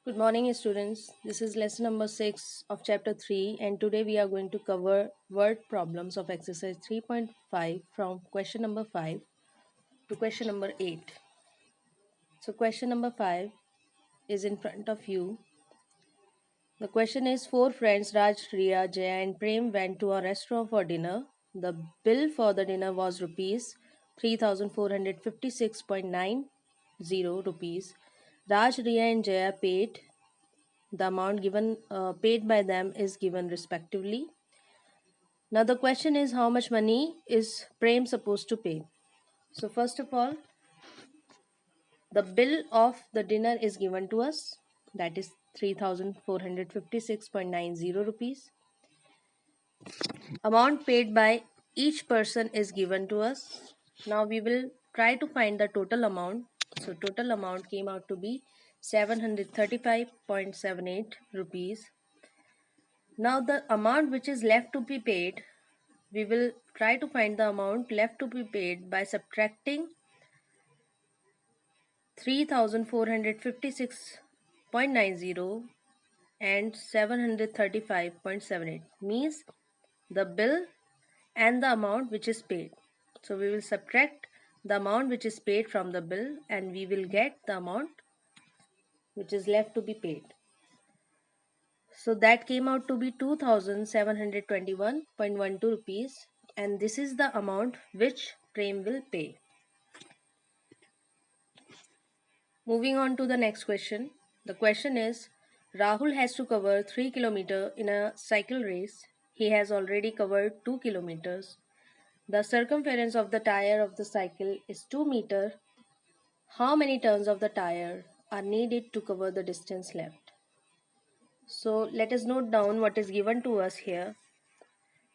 Good morning, students. This is lesson number 6 of chapter 3, and today we are going to cover word problems of exercise 3.5 from question number 5 to question number 8. So, question number 5 is in front of you. The question is: Four friends, Raj, Riya, Jaya, and Prem, went to a restaurant for dinner. The bill for the dinner was rupees 3,456.90 rupees. Raj, Riya, and Jaya paid. The amount given paid by them is given respectively. Now the question is, how much money is Prem supposed to pay? So first of all, the bill of the dinner is given to us, that is 3,456.90 rupees. Amount paid by each person is given to us. Now we will try to find the total amount. So total amount came out to be 735.78 rupees. Now the amount which is left to be paid, we will try to find the amount left to be paid by subtracting 3,456.90 and 735.78, means the bill and the amount which is paid. So we will subtract the amount which is paid from the bill and we will get the amount which is left to be paid. So that came out to be 2,721.12 rupees, and this is the amount which Prem will pay. Moving on to the next question. The question is, Rahul has to cover 3 km in a cycle race. He has already covered 2 kilometers. The circumference of the tire of the cycle is 2 meter. How many turns of the tire are needed to cover the distance left? So let us note down what is given to us here.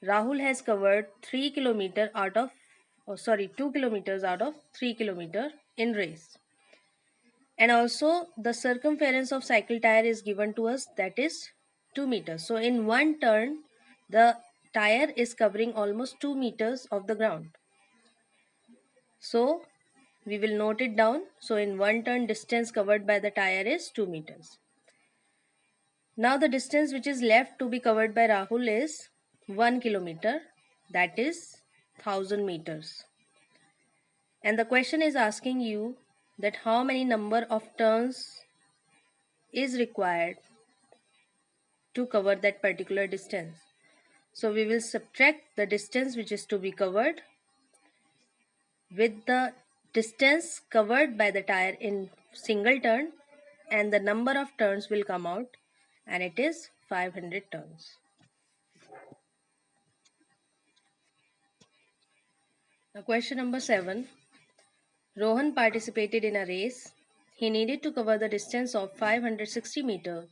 Rahul has covered 2 kilometers out of 3 kilometer in race. And also the circumference of cycle tire is given to us, that is 2 meters. So in one turn the tire is covering almost 2 meters of the ground. So we will note it down. So in one turn distance covered by the tire is 2 meters. Now the distance which is left to be covered by Rahul is 1 kilometer, that is 1000 meters. And the question is asking you that how many number of turns is required to cover that particular distance. So we will subtract the distance which is to be covered with the distance covered by the tire in single turn, and the number of turns will come out, and it is 500 turns. Now question number 7. Rohan participated in a race. He needed to cover the distance of 560 meters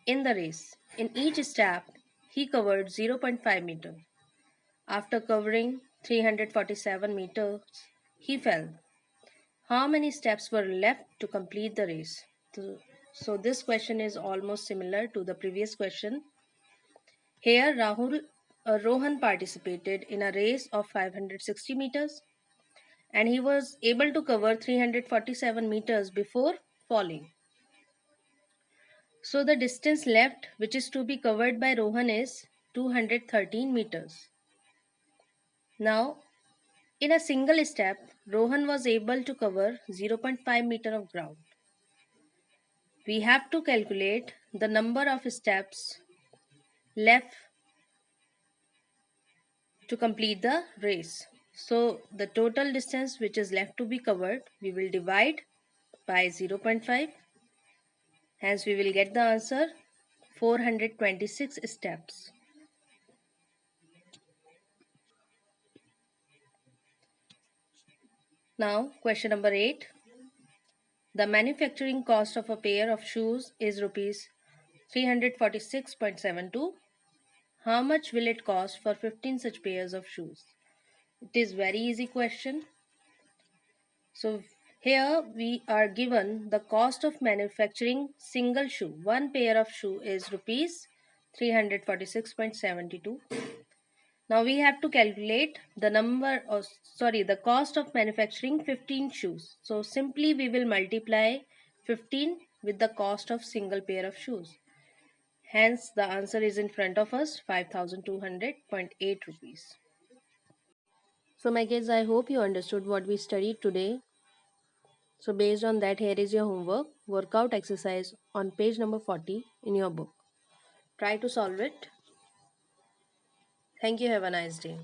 in the race. In each step, he covered 0.5 meters. After covering 347 meters, he fell. How many steps were left to complete the race? So this question is almost similar to the previous question. Here Rohan participated in a race of 560 meters and he was able to cover 347 meters before falling. So the distance left which is to be covered by Rohan is 213 meters. Now in a single step, Rohan was able to cover 0.5 meter of ground. We have to calculate the number of steps left to complete the race. So the total distance which is left to be covered, we will divide by 0.5. Hence we will get the answer 426 steps. Now question number 8. The manufacturing cost of a pair of shoes is rupees 346.72. How much will it cost for 15 such pairs of shoes? It is very easy question. So here we are given the cost of manufacturing single shoe. One pair of shoe is rupees 346.72. Now we have to calculate the cost of manufacturing 15 shoes. So simply we will multiply 15 with the cost of single pair of shoes. Hence, the answer is in front of us, 5200.8 rupees. So, my kids, I hope you understood what we studied today. So, based on that, here is your homework workout exercise on page number 40 in your book. Try to solve it. Thank you. Have a nice day.